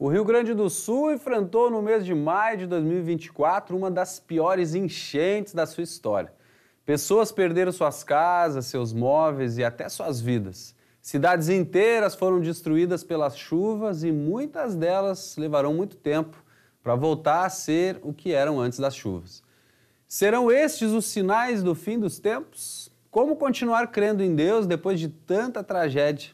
O Rio Grande do Sul enfrentou no mês de maio de 2024 uma das piores enchentes da sua história. Pessoas perderam suas casas, seus móveis e até suas vidas. Cidades inteiras foram destruídas pelas chuvas e muitas delas levarão muito tempo para voltar a ser o que eram antes das chuvas. Serão estes os sinais do fim dos tempos? Como continuar crendo em Deus depois de tanta tragédia?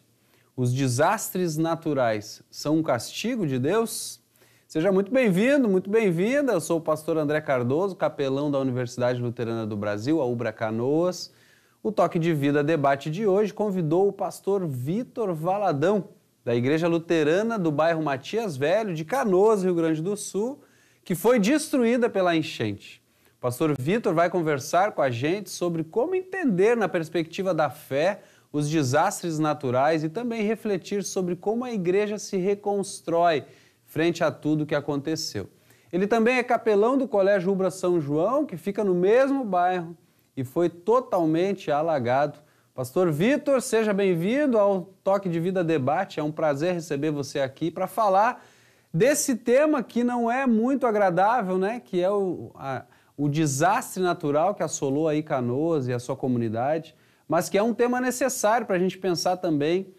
Os desastres naturais são um castigo de Deus? Seja muito bem-vindo, muito bem-vinda. Eu sou o pastor André Cardoso, capelão da Universidade Luterana do Brasil, a UBRA Canoas. O Toque de Vida Debate de hoje convidou o pastor Vitor Valadão, da Igreja Luterana do bairro Matias Velho, de Canoas, Rio Grande do Sul, que foi destruída pela enchente. O pastor Vitor vai conversar com a gente sobre como entender, na perspectiva da fé, os desastres naturais e também refletir sobre como a igreja se reconstrói frente a tudo o que aconteceu. Ele também é capelão do Colégio Ubra São João, que fica no mesmo bairro e foi totalmente alagado. Pastor Vitor, seja bem-vindo ao Toque de Vida Debate. É um prazer receber você aqui para falar desse tema que não é muito agradável, né? Que é o desastre natural que assolou aí Canoas e a sua comunidade, mas que é um tema necessário para a gente pensar também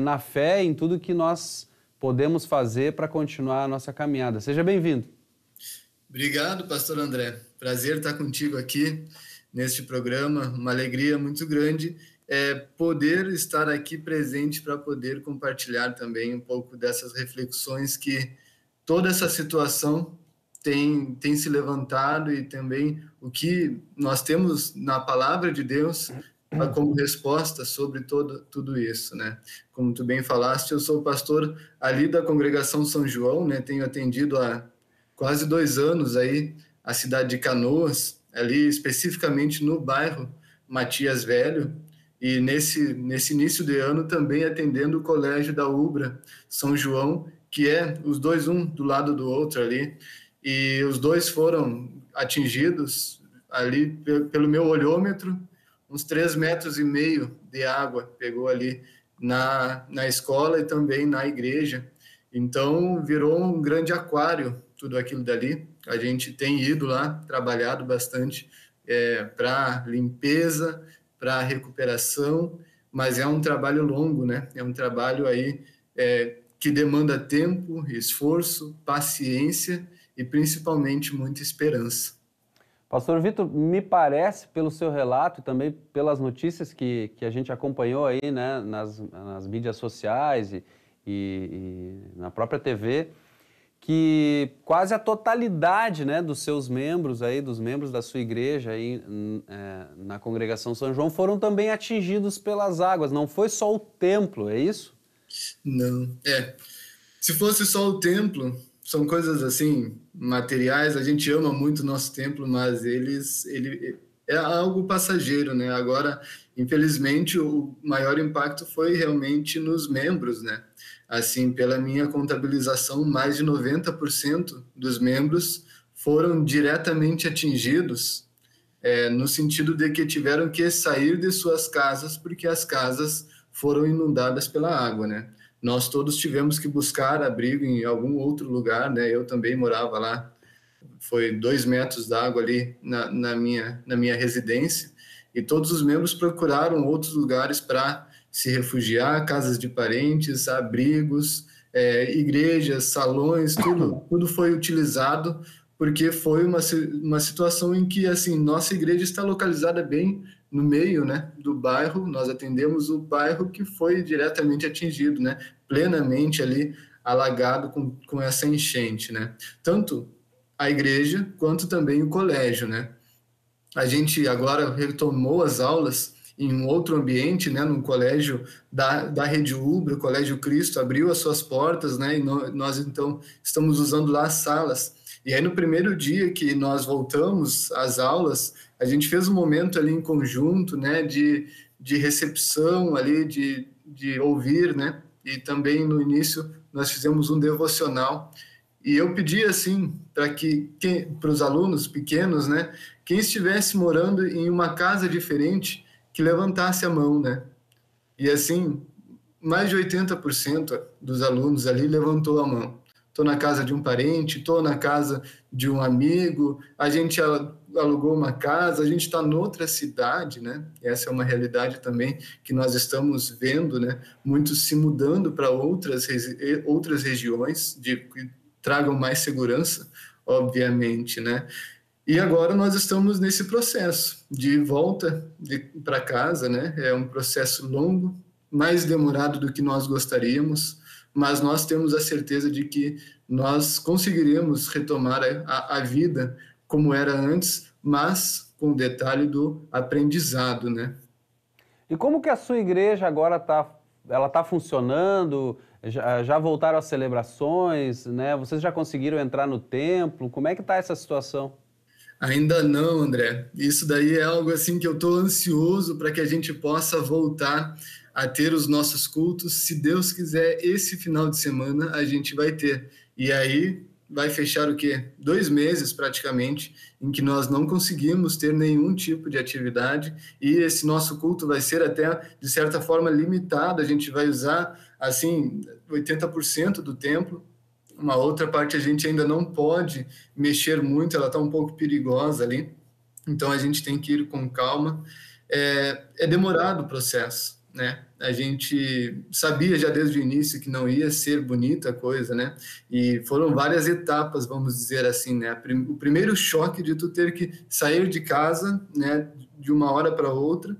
na fé, em tudo que nós podemos fazer para continuar a nossa caminhada. Seja bem-vindo. Obrigado, pastor André. Prazer estar contigo aqui neste programa. Uma alegria muito grande poder estar aqui presente para poder compartilhar também um pouco dessas reflexões que toda essa situação tem se levantado e também o que nós temos na palavra de Deus como resposta sobre tudo isso, né? Como tu bem falaste, eu sou pastor ali da Congregação São João, né? Tenho atendido há quase 2 anos aí a cidade de Canoas, ali especificamente no bairro Matias Velho, e nesse início de ano também atendendo o colégio da Ubra São João, que é os dois um do lado do outro ali, e os dois foram atingidos ali pelo meu olhômetro. Uns 3,5 metros de água pegou ali na escola e também na igreja. Então, virou um grande aquário tudo aquilo dali. A gente tem ido lá, trabalhado bastante para limpeza, para recuperação, mas é um trabalho longo, né? É um trabalho aí que demanda tempo, esforço, paciência e principalmente muita esperança. Pastor Vitor, me parece, pelo seu relato e também pelas notícias que a gente acompanhou aí, né, nas mídias sociais e na própria TV, que quase a totalidade, né, dos seus membros aí, dos membros da sua igreja aí na Congregação São João foram também atingidos pelas águas. Não foi só o templo, é isso? Não, se fosse só o templo, são coisas assim, materiais, a gente ama muito o nosso templo, mas ele é algo passageiro, né? Agora, infelizmente, o maior impacto foi realmente nos membros, né? Assim, pela minha contabilização, mais de 90% dos membros foram diretamente atingidos, no sentido de que tiveram que sair de suas casas porque as casas foram inundadas pela água, né? Nós todos tivemos que buscar abrigo em algum outro lugar, né? Eu também morava lá, foi 2 metros d'água ali na minha residência, e todos os membros procuraram outros lugares para se refugiar, casas de parentes, abrigos, igrejas, salões, tudo foi utilizado, porque foi uma situação em que, assim, nossa igreja está localizada bem no meio, né, do bairro. Nós atendemos o bairro que foi diretamente atingido, né, plenamente ali alagado com essa enchente, né, tanto a igreja quanto também o colégio, né. A gente agora retomou as aulas em um outro ambiente, né, num colégio da Rede Ubra, o Colégio Cristo abriu as suas portas, né, e nós então estamos usando lá as salas. E aí no primeiro dia que nós voltamos às aulas, a gente fez um momento ali em conjunto, né, de recepção ali, de ouvir, né, e também no início nós fizemos um devocional. E eu pedi assim para os alunos pequenos, né, quem estivesse morando em uma casa diferente, que levantasse a mão, né? E assim, mais de 80% dos alunos ali levantou a mão. estou na casa de um parente, estou na casa de um amigo, a gente alugou uma casa, a gente está noutra cidade, né? Essa é uma realidade também que nós estamos vendo, né? Muitos se mudando para outras regiões que tragam mais segurança, obviamente, né? E agora nós estamos nesse processo de volta para casa, né? É um processo longo, mais demorado do que nós gostaríamos, mas nós temos a certeza de que nós conseguiremos retomar a vida como era antes, mas com o detalhe do aprendizado, né? E como que a sua igreja agora ela está funcionando? Já voltaram às celebrações, né? Vocês já conseguiram entrar no templo? Como é que está essa situação? Ainda não, André. Isso daí é algo assim que eu estou ansioso para que a gente possa voltar a ter os nossos cultos. Se Deus quiser, esse final de semana a gente vai ter. E aí vai fechar o quê? 2 meses praticamente, em que nós não conseguimos ter nenhum tipo de atividade e esse nosso culto vai ser até, de certa forma, limitado. A gente vai usar, assim, 80% do templo. Uma outra parte a gente ainda não pode mexer muito, ela está um pouco perigosa ali, então a gente tem que ir com calma. É demorado o processo, né? A gente sabia já desde o início que não ia ser bonita a coisa, né? E foram várias etapas, vamos dizer assim, né? O primeiro choque de tu ter que sair de casa, né, de uma hora para outra,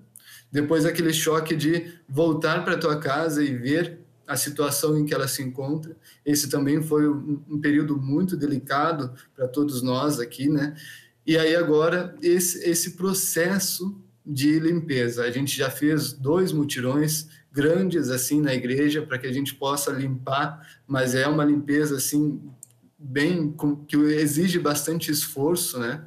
depois aquele choque de voltar para tua casa e ver a situação em que ela se encontra. Esse também foi um período muito delicado para todos nós aqui, né? E aí agora esse processo de limpeza. A gente já fez 2 mutirões grandes assim na igreja para que a gente possa limpar, mas é uma limpeza assim bem que exige bastante esforço, né?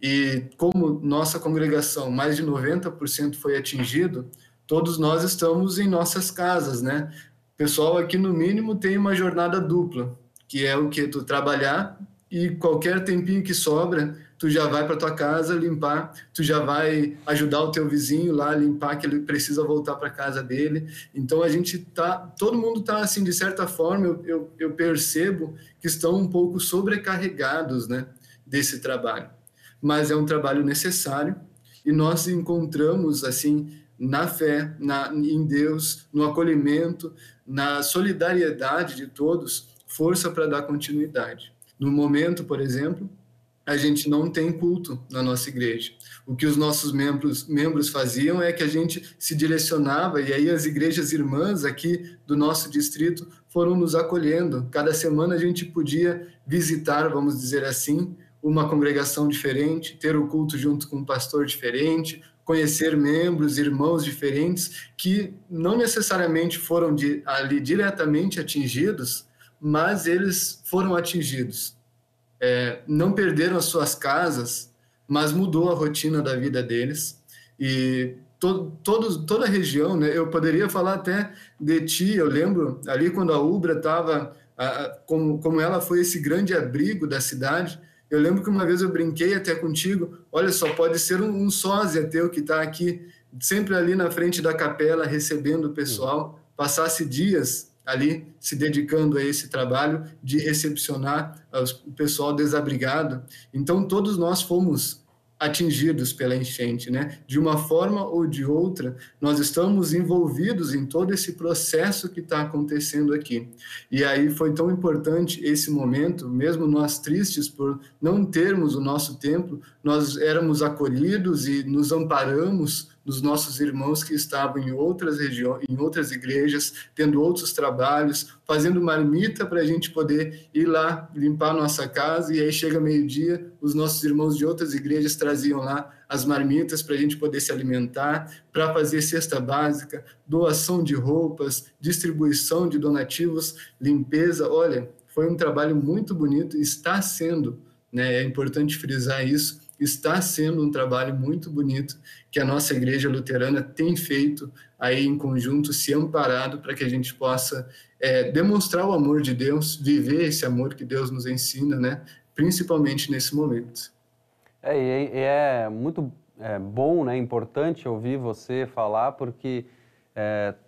E como nossa congregação, mais de 90% foi atingido, todos nós estamos em nossas casas, né? O pessoal aqui, no mínimo, tem uma jornada dupla, que é o que? Tu trabalhar e qualquer tempinho que sobra, tu já vai para tua casa limpar, tu já vai ajudar o teu vizinho lá a limpar, que ele precisa voltar para casa dele. Então, a gente todo mundo tá assim, de certa forma, eu percebo que estão um pouco sobrecarregados, né, desse trabalho. Mas é um trabalho necessário e nós encontramos, assim, na fé, em Deus, no acolhimento, na solidariedade de todos, força para dar continuidade. No momento, por exemplo, a gente não tem culto na nossa igreja. O que os nossos membros faziam é que a gente se direcionava, e aí as igrejas irmãs aqui do nosso distrito foram nos acolhendo. Cada semana a gente podia visitar, vamos dizer assim, uma congregação diferente, ter o culto junto com um pastor diferente, conhecer membros, irmãos diferentes, que não necessariamente foram ali diretamente atingidos, mas eles foram atingidos. Não perderam as suas casas, mas mudou a rotina da vida deles. E toda a região, né? Eu poderia falar até de ti, eu lembro ali quando a Ubra estava, como ela foi esse grande abrigo da cidade. Eu lembro que uma vez eu brinquei até contigo, olha só, pode ser um sósia teu que está aqui, sempre ali na frente da capela, recebendo o pessoal, passasse dias ali se dedicando a esse trabalho de recepcionar o pessoal desabrigado. Então, todos nós fomos atingidos pela enchente, né? De uma forma ou de outra, nós estamos envolvidos em todo esse processo que está acontecendo aqui. E aí foi tão importante esse momento, mesmo nós tristes por não termos o nosso templo, nós éramos acolhidos e nos amparamos dos nossos irmãos que estavam em outras regiões, em outras igrejas, tendo outros trabalhos, fazendo marmita para a gente poder ir lá limpar a nossa casa, e aí chega meio-dia, os nossos irmãos de outras igrejas traziam lá as marmitas para a gente poder se alimentar, para fazer cesta básica, doação de roupas, distribuição de donativos, limpeza. Olha, foi um trabalho muito bonito, está sendo, né? É importante frisar isso, está sendo um trabalho muito bonito que a nossa igreja luterana tem feito aí em conjunto, se amparado para que a gente possa demonstrar o amor de Deus, viver esse amor que Deus nos ensina, né? Principalmente nesse momento. É muito bom, né? Importante ouvir você falar, porque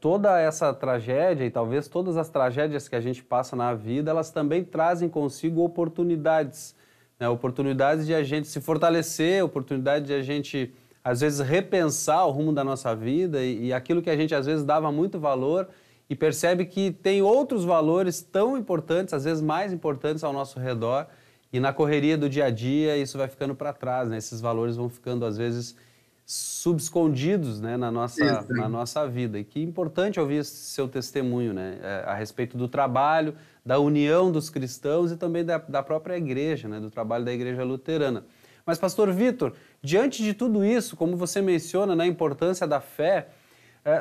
toda essa tragédia e talvez todas as tragédias que a gente passa na vida, elas também trazem consigo oportunidades, né? Oportunidades de a gente se fortalecer, oportunidade de a gente, às vezes, repensar o rumo da nossa vida e aquilo que a gente, às vezes, dava muito valor e percebe que tem outros valores tão importantes, às vezes mais importantes ao nosso redor, e na correria do dia a dia isso vai ficando para trás, né? Esses valores vão ficando, às vezes, subescondidos, né, na nossa vida. E que importante ouvir esse seu testemunho, né, a respeito do trabalho, da união dos cristãos e também da própria igreja, né, do trabalho da igreja luterana. Mas, pastor Vitor, diante de tudo isso, como você menciona, na importância da fé,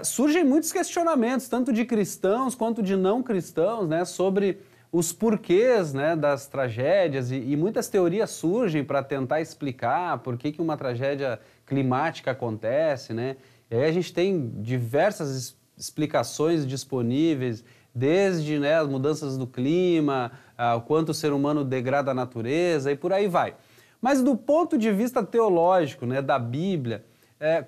surgem muitos questionamentos, tanto de cristãos quanto de não cristãos, né, sobre os porquês, né, das tragédias e muitas teorias surgem para tentar explicar por que uma tragédia climática acontece, né? E aí a gente tem diversas explicações disponíveis, desde, né, as mudanças do clima, o quanto o ser humano degrada a natureza e por aí vai. Mas do ponto de vista teológico, né, da Bíblia,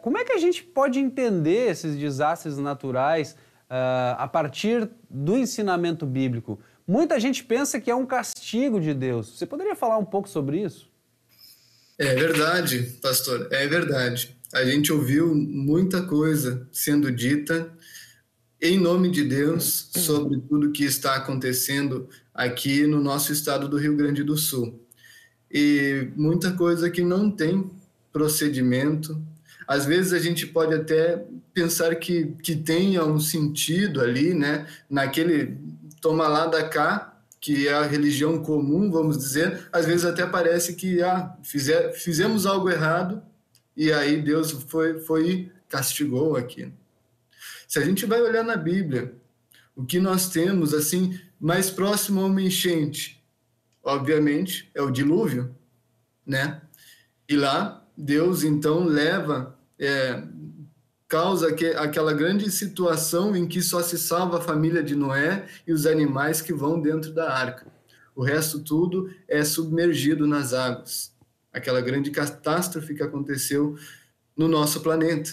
como é que a gente pode entender esses desastres naturais a partir do ensinamento bíblico? Muita gente pensa que é um castigo de Deus. Você poderia falar um pouco sobre isso? É verdade, pastor, é verdade. A gente ouviu muita coisa sendo dita em nome de Deus sobre tudo que está acontecendo aqui no nosso estado do Rio Grande do Sul. E muita coisa que não tem procedimento. Às vezes a gente pode até pensar que tenha um sentido ali, né, naquele toma lá da cá, que é a religião comum, vamos dizer. Às vezes até parece que fizemos algo errado e aí Deus foi e castigou aquilo. Se a gente vai olhar na Bíblia, o que nós temos assim mais próximo a uma enchente, obviamente, é o dilúvio, né? E lá Deus então causa aquela grande situação em que só se salva a família de Noé e os animais que vão dentro da arca. O resto tudo é submergido nas águas. Aquela grande catástrofe que aconteceu no nosso planeta.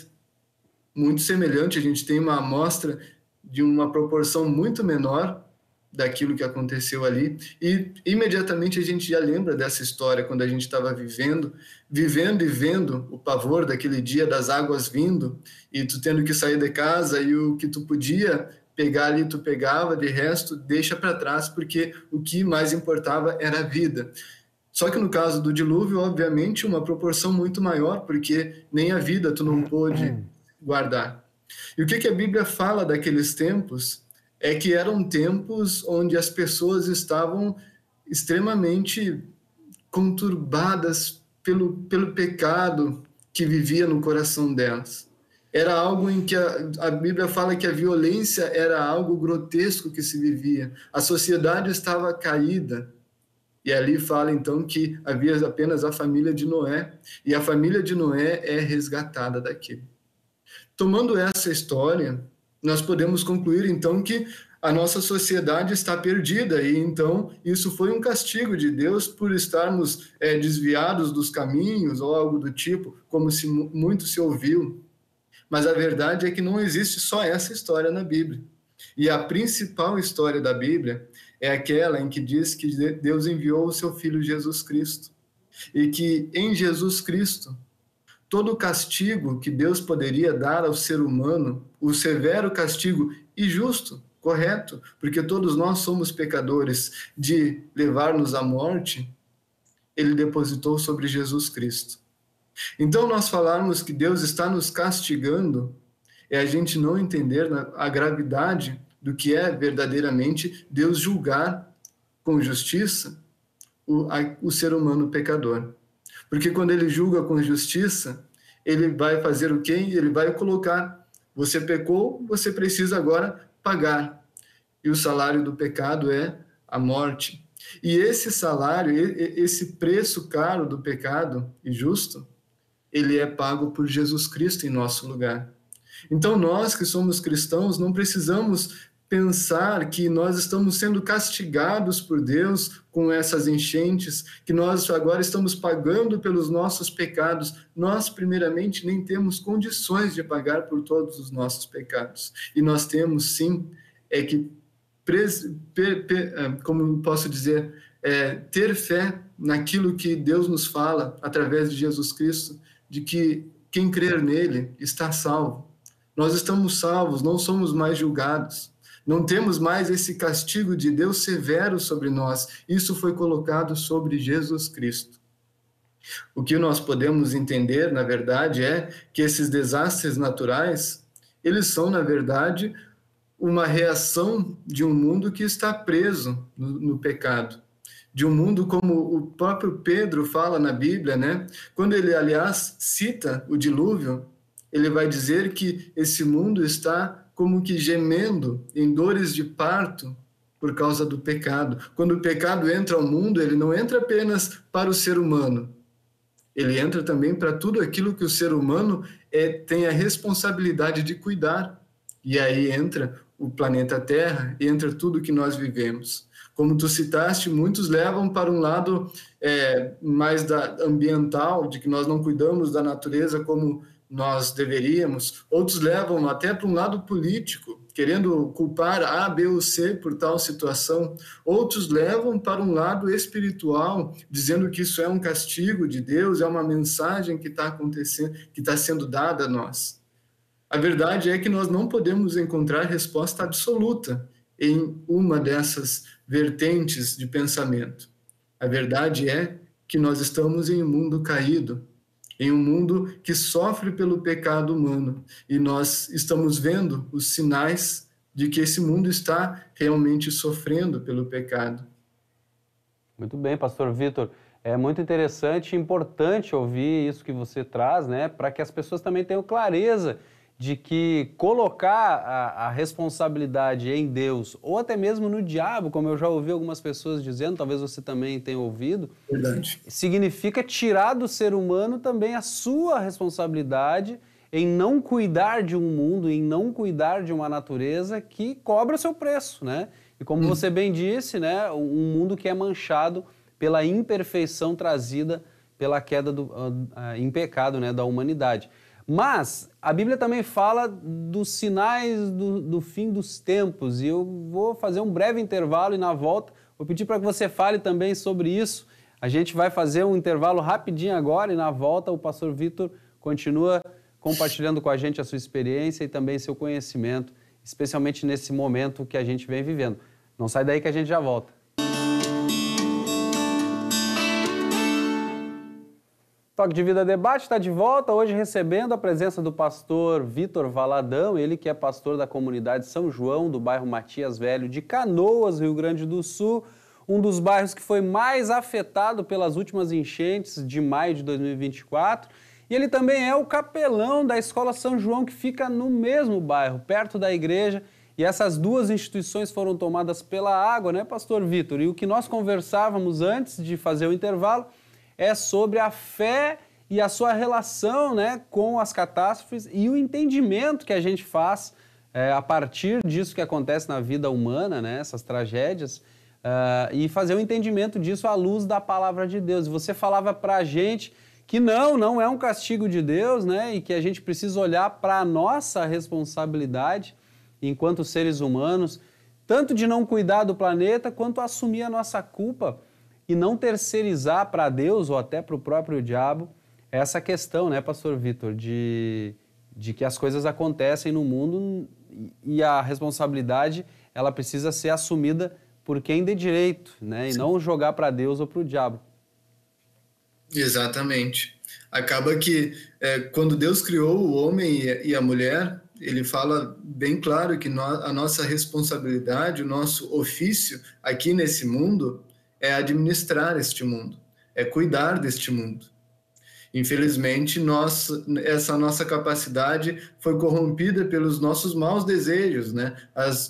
Muito semelhante, a gente tem uma amostra de uma proporção muito menor daquilo que aconteceu ali, e imediatamente a gente já lembra dessa história quando a gente estava vivendo e vendo o pavor daquele dia das águas vindo, e tu tendo que sair de casa, e o que tu podia pegar ali, tu pegava, de resto, deixa para trás, porque o que mais importava era a vida. Só que no caso do dilúvio, obviamente, uma proporção muito maior, porque nem a vida tu não pôde guardar. E o que a Bíblia fala daqueles tempos é que eram tempos onde as pessoas estavam extremamente conturbadas pelo pecado que vivia no coração delas. Era algo em que a Bíblia fala que a violência era algo grotesco que se vivia. A sociedade estava caída. E ali fala então que havia apenas a família de Noé, e a família de Noé é resgatada daquilo. Tomando essa história, nós podemos concluir então que a nossa sociedade está perdida, e então isso foi um castigo de Deus por estarmos desviados dos caminhos ou algo do tipo, como muito se ouviu. Mas a verdade é que não existe só essa história na Bíblia. E a principal história da Bíblia é aquela em que diz que Deus enviou o seu Filho Jesus Cristo, e que em Jesus Cristo todo o castigo que Deus poderia dar ao ser humano, o severo castigo e justo, correto, porque todos nós somos pecadores, de levar-nos à morte, ele depositou sobre Jesus Cristo. Então, nós falarmos que Deus está nos castigando é a gente não entender a gravidade do que é verdadeiramente Deus julgar com justiça o ser humano pecador. Porque quando ele julga com justiça, ele vai fazer o quê? Ele vai colocar: você pecou, você precisa agora pagar. E o salário do pecado é a morte. E esse salário, esse preço caro do pecado injusto, ele é pago por Jesus Cristo em nosso lugar. Então nós que somos cristãos não precisamos pensar que nós estamos sendo castigados por Deus com essas enchentes, que nós agora estamos pagando pelos nossos pecados. Nós, primeiramente, nem temos condições de pagar por todos os nossos pecados. E nós temos, sim, que, como posso dizer, ter fé naquilo que Deus nos fala através de Jesus Cristo, de que quem crer nele está salvo. Nós estamos salvos, não somos mais julgados. Não temos mais esse castigo de Deus severo sobre nós. Isso foi colocado sobre Jesus Cristo. O que nós podemos entender, na verdade, é que esses desastres naturais, eles são, na verdade, uma reação de um mundo que está preso no pecado. De um mundo como o próprio Pedro fala na Bíblia, né? Quando ele, aliás, cita o dilúvio, ele vai dizer que esse mundo está como que gemendo em dores de parto por causa do pecado. Quando o pecado entra ao mundo, ele não entra apenas para o ser humano, ele entra também para tudo aquilo que o ser humano tem a responsabilidade de cuidar. E aí entra o planeta Terra, entra tudo que nós vivemos. Como tu citaste, muitos levam para um lado mais ambiental, de que nós não cuidamos da natureza como nós deveríamos. Outros levam até para um lado político, querendo culpar A, B ou C por tal situação. Outros levam para um lado espiritual, dizendo que isso é um castigo de Deus, é uma mensagem que está acontecendo, que está sendo dada a nós. A verdade é que nós não podemos encontrar resposta absoluta em uma dessas vertentes de pensamento. A verdade é que nós estamos em um mundo caído, em um mundo que sofre pelo pecado humano, e nós estamos vendo os sinais de que esse mundo está realmente sofrendo pelo pecado. Muito bem, pastor Vitor. É muito interessante e importante ouvir isso que você traz, né, para que as pessoas também tenham clareza de que colocar a responsabilidade em Deus, ou até mesmo no diabo, como eu já ouvi algumas pessoas dizendo, talvez você também tenha ouvido, Verdade. Significa tirar do ser humano também a sua responsabilidade em não cuidar de um mundo, em não cuidar de uma natureza que cobra seu preço, né? E como você bem disse, né, um mundo que é manchado pela imperfeição trazida pela queda em pecado, né, da humanidade. Mas a Bíblia também fala dos sinais do fim dos tempos, e eu vou fazer um breve intervalo e na volta vou pedir para que você fale também sobre isso. A gente vai fazer um intervalo rapidinho agora e na volta o pastor Vitor continua compartilhando com a gente a sua experiência e também seu conhecimento, especialmente nesse momento que a gente vem vivendo. Não sai daí que a gente já volta. Toque de Vida Debate está de volta, hoje recebendo a presença do pastor Vitor Valadão, ele que é pastor da comunidade São João, do bairro Matias Velho, de Canoas, Rio Grande do Sul, um dos bairros que foi mais afetado pelas últimas enchentes de maio de 2024. E ele também é o capelão da Escola São João, que fica no mesmo bairro, perto da igreja. E essas duas instituições foram tomadas pela água, né, pastor Vitor? E o que nós conversávamos antes de fazer o intervalo é sobre a fé e a sua relação, né, com as catástrofes e o entendimento que a gente faz a partir disso que acontece na vida humana, né, essas tragédias, e fazer o entendimento disso à luz da palavra de Deus. E você falava para a gente que não é um castigo de Deus, né, e que a gente precisa olhar para a nossa responsabilidade enquanto seres humanos, tanto de não cuidar do planeta, quanto assumir a nossa culpa e não terceirizar para Deus ou até para o próprio diabo essa questão, né, pastor Vitor, de que as coisas acontecem no mundo e a responsabilidade ela precisa ser assumida por quem dê direito, né, e não jogar para Deus ou para o diabo. Exatamente. Acaba que quando Deus criou o homem e a mulher, ele fala bem claro que a nossa responsabilidade, o nosso ofício aqui nesse mundo é administrar este mundo, é cuidar deste mundo. Infelizmente, essa nossa capacidade foi corrompida pelos nossos maus desejos, né?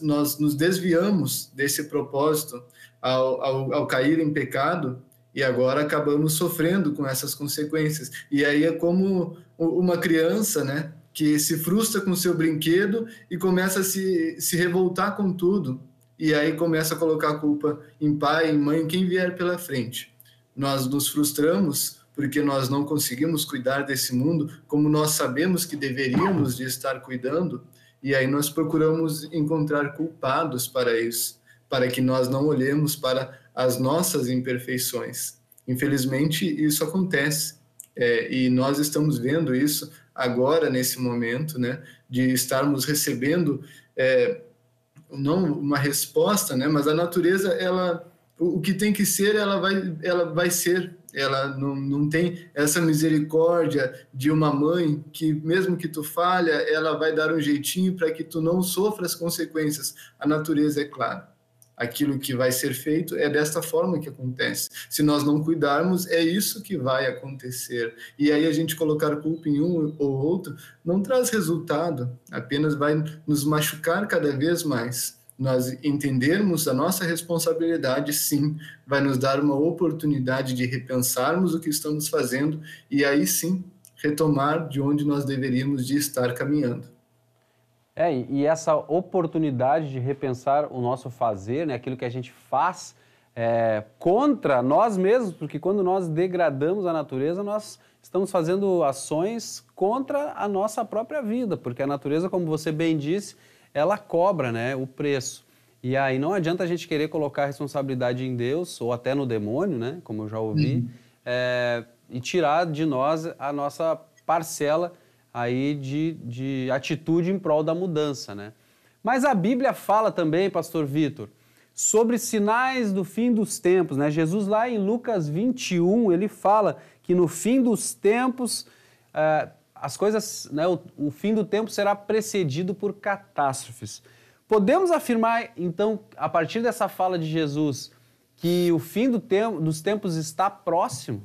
Nós nos desviamos desse propósito ao cair em pecado e agora acabamos sofrendo com essas consequências. E aí é como uma criança, né? que se frustra com o seu brinquedo e começa a se revoltar com tudo. E aí começa a colocar a culpa em pai, em mãe, em quem vier pela frente. Nós nos frustramos porque nós não conseguimos cuidar desse mundo como nós sabemos que deveríamos de estar cuidando, e aí nós procuramos encontrar culpados para isso, para que nós não olhemos para as nossas imperfeições. Infelizmente, isso acontece, e nós estamos vendo isso agora, nesse momento, né, de estarmos recebendo não uma resposta, né, mas a natureza, o que tem que ser, ela vai ser. Ela não tem essa misericórdia de uma mãe que, mesmo que tu falha, ela vai dar um jeitinho para que tu não sofra as consequências. A natureza é clara. Aquilo que vai ser feito é desta forma que acontece. Se nós não cuidarmos, é isso que vai acontecer. E aí a gente colocar culpa em um ou outro não traz resultado, apenas vai nos machucar cada vez mais. Nós entendermos a nossa responsabilidade, sim, vai nos dar uma oportunidade de repensarmos o que estamos fazendo e aí sim retomar de onde nós deveríamos de estar caminhando. E essa oportunidade de repensar o nosso fazer, né, aquilo que a gente faz contra nós mesmos, porque quando nós degradamos a natureza, nós estamos fazendo ações contra a nossa própria vida, porque a natureza, como você bem disse, ela cobra, né, o preço. E aí não adianta a gente querer colocar a responsabilidade em Deus ou até no demônio, né, como eu já ouvi, e tirar de nós a nossa parcela aí de atitude em prol da mudança, né? Mas a Bíblia fala também, pastor Vitor, sobre sinais do fim dos tempos, né? Jesus lá em Lucas 21, ele fala que no fim dos tempos as coisas, né, o fim do tempo será precedido por catástrofes. Podemos afirmar, então, a partir dessa fala de Jesus, que o fim dos tempos está próximo?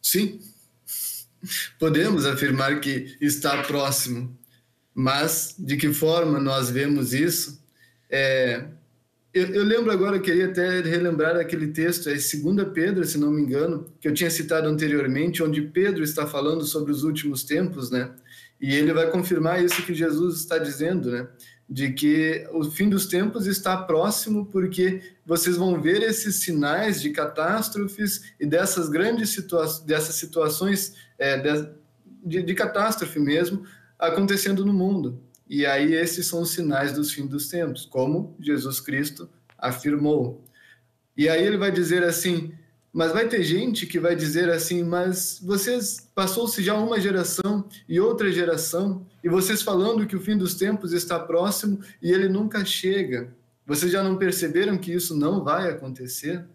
Sim, podemos afirmar que está próximo, mas de que forma nós vemos isso? Eu lembro agora, eu queria até relembrar aquele texto, 2 Pedro, se não me engano, que eu tinha citado anteriormente, onde Pedro está falando sobre os últimos tempos, né? E ele vai confirmar isso que Jesus está dizendo, né? De que o fim dos tempos está próximo, porque vocês vão ver esses sinais de catástrofes e dessas grandes situações de catástrofe mesmo acontecendo no mundo. E aí esses são os sinais dos fins dos tempos, como Jesus Cristo afirmou. E aí ele vai dizer assim, mas vai ter gente que vai dizer assim, mas passou-se já uma geração e outra geração, e vocês falando que o fim dos tempos está próximo e ele nunca chega. Vocês já não perceberam que isso não vai acontecer?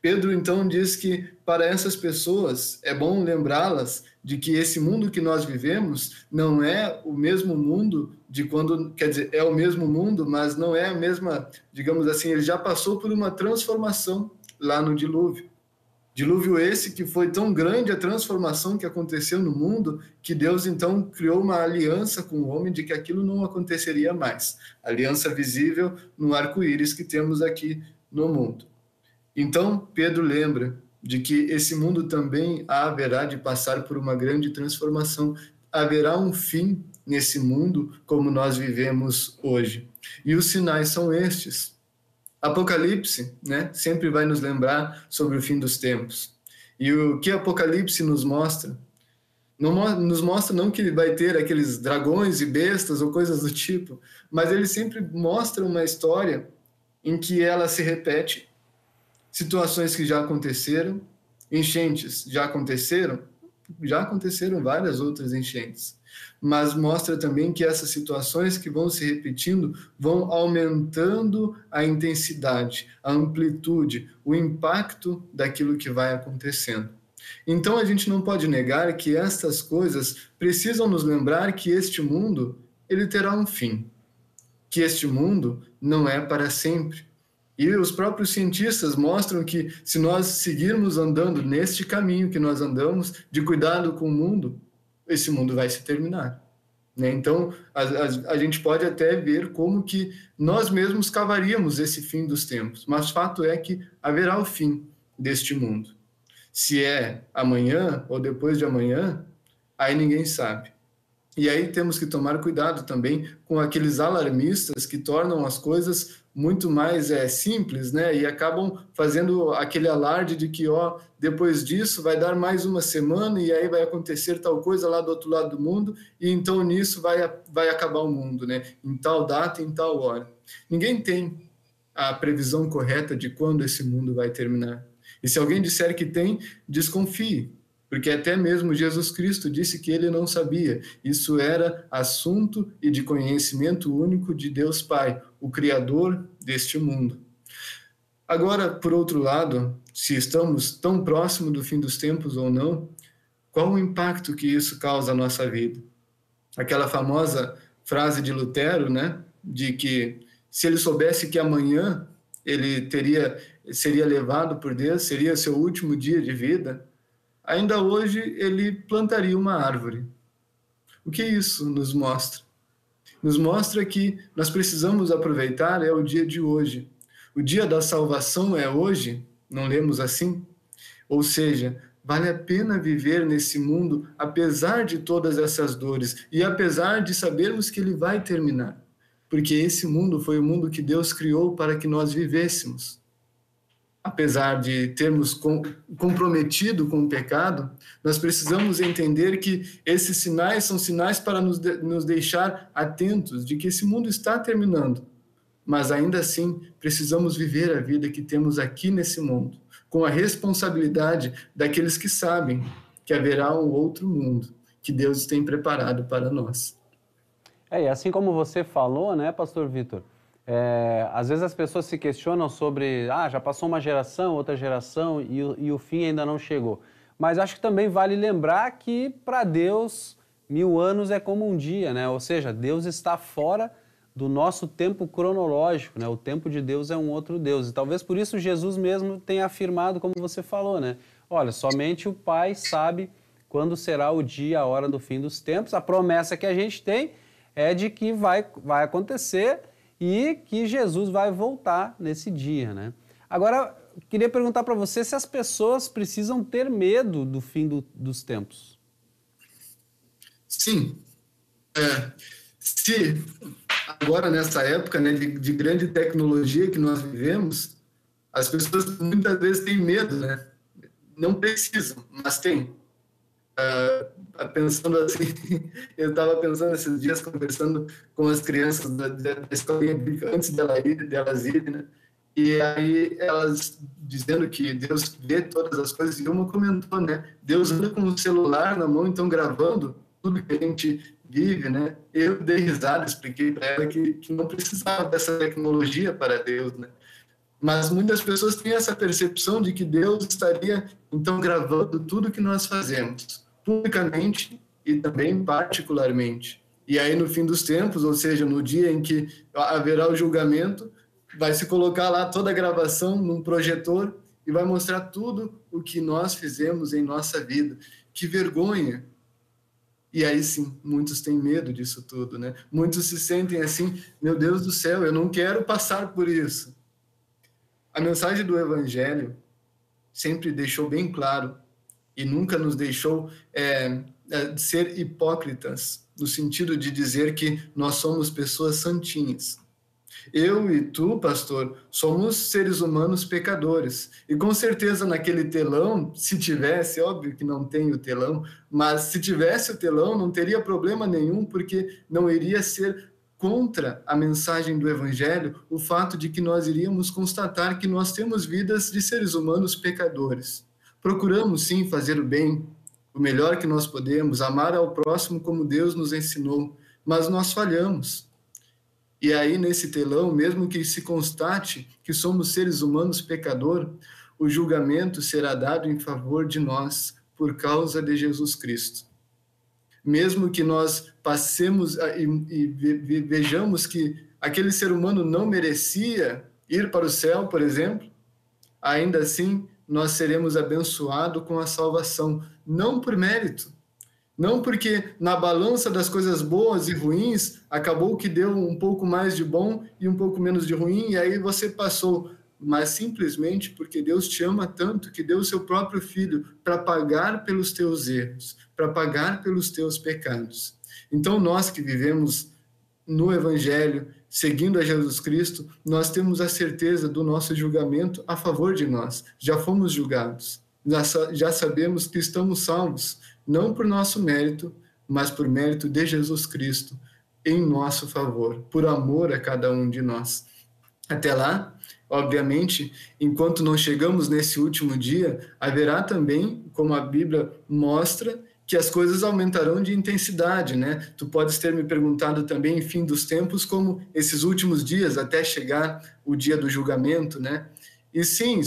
Pedro, então, diz que para essas pessoas é bom lembrá-las de que esse mundo que nós vivemos não é o mesmo mundo de quando, quer dizer, é o mesmo mundo, mas não é a mesma, digamos assim, ele já passou por uma transformação lá no dilúvio. Dilúvio esse que foi tão grande a transformação que aconteceu no mundo, que Deus então criou uma aliança com o homem de que aquilo não aconteceria mais. Aliança visível no arco-íris que temos aqui no mundo. Então, Pedro lembra de que esse mundo também haverá de passar por uma grande transformação. Haverá um fim nesse mundo como nós vivemos hoje. E os sinais são estes. Apocalipse, né, sempre vai nos lembrar sobre o fim dos tempos. E o que Apocalipse nos mostra? Nos mostra não que ele vai ter aqueles dragões e bestas ou coisas do tipo, mas ele sempre mostra uma história em que ela se repete. Situações que já aconteceram, enchentes já aconteceram várias outras enchentes, mas mostra também que essas situações que vão se repetindo vão aumentando a intensidade, a amplitude, o impacto daquilo que vai acontecendo. Então a gente não pode negar que estas coisas precisam nos lembrar que este mundo, ele terá um fim, que este mundo não é para sempre. E os próprios cientistas mostram que se nós seguirmos andando neste caminho que nós andamos, de cuidado com o mundo, esse mundo vai se terminar. Né? Então, a gente pode até ver como que nós mesmos cavaríamos esse fim dos tempos, mas fato é que haverá o fim deste mundo. Se é amanhã ou depois de amanhã, aí ninguém sabe. E aí temos que tomar cuidado também com aqueles alarmistas que tornam as coisas muito mais simples, né? E acabam fazendo aquele alarde de que, ó, depois disso vai dar mais uma semana e aí vai acontecer tal coisa lá do outro lado do mundo e então nisso vai acabar o mundo, né? Em tal data, em tal hora. Ninguém tem a previsão correta de quando esse mundo vai terminar. E se alguém disser que tem, desconfie, porque até mesmo Jesus Cristo disse que ele não sabia. Isso era assunto e de conhecimento único de Deus Pai, o Criador deste mundo. Agora, por outro lado, se estamos tão próximo do fim dos tempos ou não, qual o impacto que isso causa à nossa vida? Aquela famosa frase de Lutero, né, de que se ele soubesse que amanhã ele seria levado por Deus, seria seu último dia de vida, ainda hoje ele plantaria uma árvore. O que isso nos mostra? Nos mostra que nós precisamos aproveitar o dia de hoje. O dia da salvação é hoje, não lemos assim? Ou seja, vale a pena viver nesse mundo apesar de todas essas dores e apesar de sabermos que ele vai terminar. Porque esse mundo foi o mundo que Deus criou para que nós vivêssemos. Apesar de termos comprometido com o pecado, nós precisamos entender que esses sinais são sinais para nos deixar atentos de que esse mundo está terminando. Mas ainda assim, precisamos viver a vida que temos aqui nesse mundo, com a responsabilidade daqueles que sabem que haverá um outro mundo que Deus tem preparado para nós. E assim como você falou, né, Pastor Vitor, às vezes as pessoas se questionam sobre, já passou uma geração, outra geração e o fim ainda não chegou. Mas acho que também vale lembrar que para Deus 1000 anos é como um dia, né? Ou seja, Deus está fora do nosso tempo cronológico, né? O tempo de Deus é um outro Deus. E talvez por isso Jesus mesmo tenha afirmado, como você falou, né? Olha, somente o Pai sabe quando será o dia, a hora do fim dos tempos. A promessa que a gente tem é de que vai acontecer e que Jesus vai voltar nesse dia, né? Agora, queria perguntar para você se as pessoas precisam ter medo do fim dos tempos. Sim. Se agora, nessa época, né, de grande tecnologia que nós vivemos, as pessoas muitas vezes têm medo, né? Não precisam, mas têm. Pensando assim, eu estava pensando esses dias, conversando com as crianças da escolinha bíblica, antes delas irem, né? E aí elas dizendo que Deus vê todas as coisas, e uma comentou, né? Deus anda com o celular na mão, então gravando tudo que a gente vive, né? Eu dei risada, expliquei para ela que não precisava dessa tecnologia para Deus, né? Mas muitas pessoas têm essa percepção de que Deus estaria, então, gravando tudo que nós fazemos, publicamente e também particularmente. E aí, no fim dos tempos, ou seja, no dia em que haverá o julgamento, vai se colocar lá toda a gravação num projetor e vai mostrar tudo o que nós fizemos em nossa vida. Que vergonha! E aí sim, muitos têm medo disso tudo, né? Muitos se sentem assim, meu Deus do céu, eu não quero passar por isso. A mensagem do Evangelho sempre deixou bem claro e nunca nos deixou ser hipócritas, no sentido de dizer que nós somos pessoas santinhas. Eu e tu, pastor, somos seres humanos pecadores. E com certeza naquele telão, se tivesse, óbvio que não tem o telão, mas se tivesse o telão não teria problema nenhum, porque não iria ser contra a mensagem do Evangelho o fato de que nós iríamos constatar que nós temos vidas de seres humanos pecadores. Procuramos sim fazer o bem, o melhor que nós podemos, amar ao próximo como Deus nos ensinou, mas nós falhamos. E aí, nesse telão, mesmo que se constate que somos seres humanos pecadores, o julgamento será dado em favor de nós por causa de Jesus Cristo. Mesmo que nós passemos e vejamos que aquele ser humano não merecia ir para o céu, por exemplo, ainda assim nós seremos abençoados com a salvação, não por mérito, não porque na balança das coisas boas e ruins acabou que deu um pouco mais de bom e um pouco menos de ruim, e aí você passou mas simplesmente porque Deus te ama tanto que deu o seu próprio Filho para pagar pelos teus erros, para pagar pelos teus pecados. Então, nós que vivemos no Evangelho, seguindo a Jesus Cristo, nós temos a certeza do nosso julgamento a favor de nós. Já fomos julgados, já sabemos que estamos salvos, não por nosso mérito, mas por mérito de Jesus Cristo, em nosso favor, por amor a cada um de nós. Até lá, obviamente, enquanto não chegamos nesse último dia, haverá também, como a Bíblia mostra, que as coisas aumentarão de intensidade, né? Tu podes ter me perguntado também, em fim dos tempos, como esses últimos dias, até chegar o dia do julgamento, né? E sim,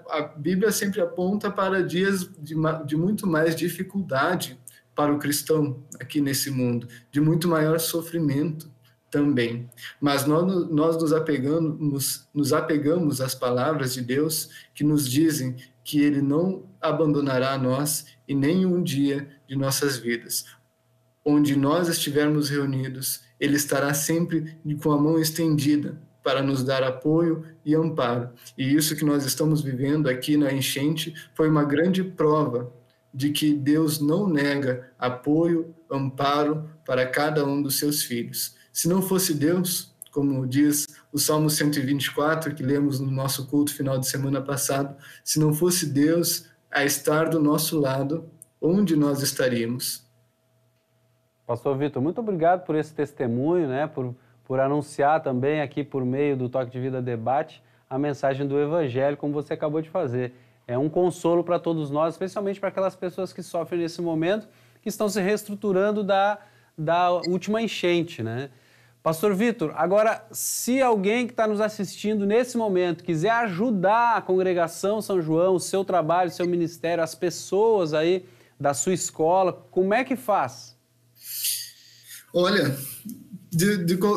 a Bíblia sempre aponta para dias de muito mais dificuldade para o cristão aqui nesse mundo, de muito maior sofrimento também. Mas nós nos apegamos às palavras de Deus que nos dizem que Ele não abandonará nós em nenhum dia de nossas vidas. Onde nós estivermos reunidos, Ele estará sempre com a mão estendida para nos dar apoio e amparo. E isso que nós estamos vivendo aqui na enchente foi uma grande prova de que Deus não nega apoio, amparo para cada um dos seus filhos. Se não fosse Deus, como diz o Salmo 124, que lemos no nosso culto final de semana passado, se não fosse Deus a estar do nosso lado, onde nós estaríamos? Pastor Vitor, muito obrigado por esse testemunho, né? Por anunciar também aqui por meio do Toque de Vida Debate a mensagem do Evangelho, como você acabou de fazer. É um consolo para todos nós, especialmente para aquelas pessoas que sofrem nesse momento, que estão se reestruturando da última enchente, né? Pastor Vitor, agora, se alguém que está nos assistindo nesse momento quiser ajudar a Congregação São João, o seu trabalho, o seu ministério, as pessoas aí da sua escola, como é que faz? Olha,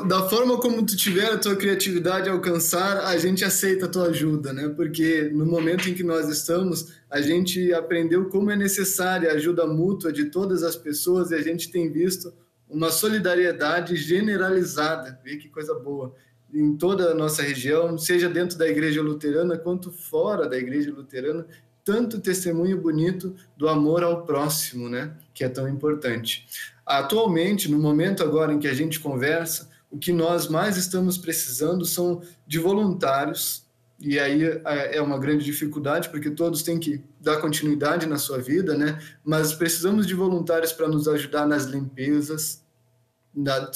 da forma como tu tiver a tua criatividade alcançar, a gente aceita a tua ajuda, né? Porque no momento em que nós estamos, a gente aprendeu como é necessária a ajuda mútua de todas as pessoas e a gente tem visto uma solidariedade generalizada, vê que coisa boa, em toda a nossa região, seja dentro da igreja luterana quanto fora da igreja luterana, tanto testemunho bonito do amor ao próximo, né? Que é tão importante. Atualmente, no momento agora em que a gente conversa, o que nós mais estamos precisando são de voluntários, e aí é uma grande dificuldade, porque todos têm que dar continuidade na sua vida, né? Mas precisamos de voluntários para nos ajudar nas limpezas,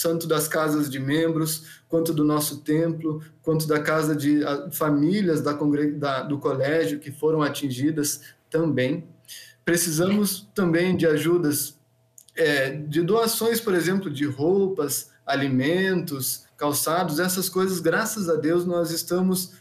tanto das casas de membros, quanto do nosso templo, quanto da casa de famílias do colégio que foram atingidas também. Precisamos também de ajudas, de doações, por exemplo, de roupas, alimentos, calçados, essas coisas, graças a Deus, nós estamos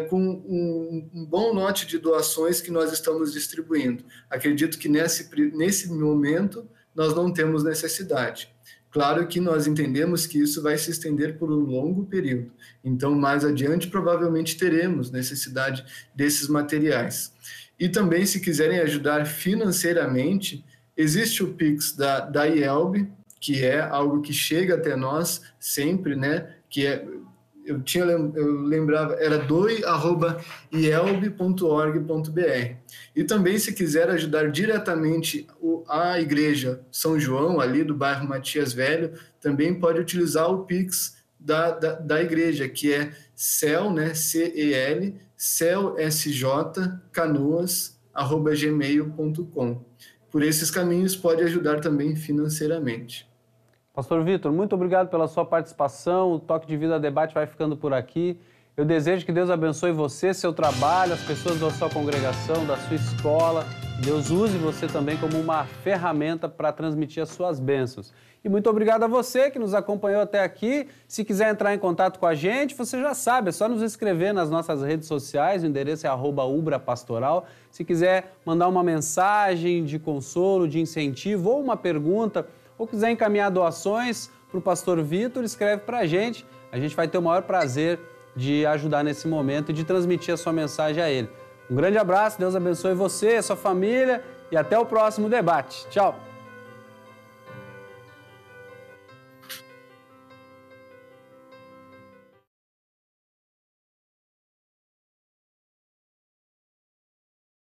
com um bom lote de doações que nós estamos distribuindo. Acredito que nesse momento nós não temos necessidade. Claro que nós entendemos que isso vai se estender por um longo período. Então, mais adiante, provavelmente teremos necessidade desses materiais. E também, se quiserem ajudar financeiramente, existe o Pix da IELB, que é algo que chega até nós sempre, né? Eu lembrava, era doi@ielb.org.br. E também, se quiser ajudar diretamente a Igreja São João, ali do bairro Matias Velho, também pode utilizar o Pix da igreja, que é CEL, né, CEL, celsj.canoas@gmail.com. Por esses caminhos pode ajudar também financeiramente. Pastor Vitor, muito obrigado pela sua participação. O Toque de Vida Debate vai ficando por aqui. Eu desejo que Deus abençoe você, seu trabalho, as pessoas da sua congregação, da sua escola. Deus use você também como uma ferramenta para transmitir as suas bênçãos. E muito obrigado a você que nos acompanhou até aqui. Se quiser entrar em contato com a gente, você já sabe, é só nos escrever nas nossas redes sociais, o endereço é @ubrapastoral. Se quiser mandar uma mensagem de consolo, de incentivo ou uma pergunta, ou quiser encaminhar doações para o Pastor Vitor, escreve para a gente. A gente vai ter o maior prazer de ajudar nesse momento e de transmitir a sua mensagem a ele. Um grande abraço, Deus abençoe você, a sua família e até o próximo debate. Tchau!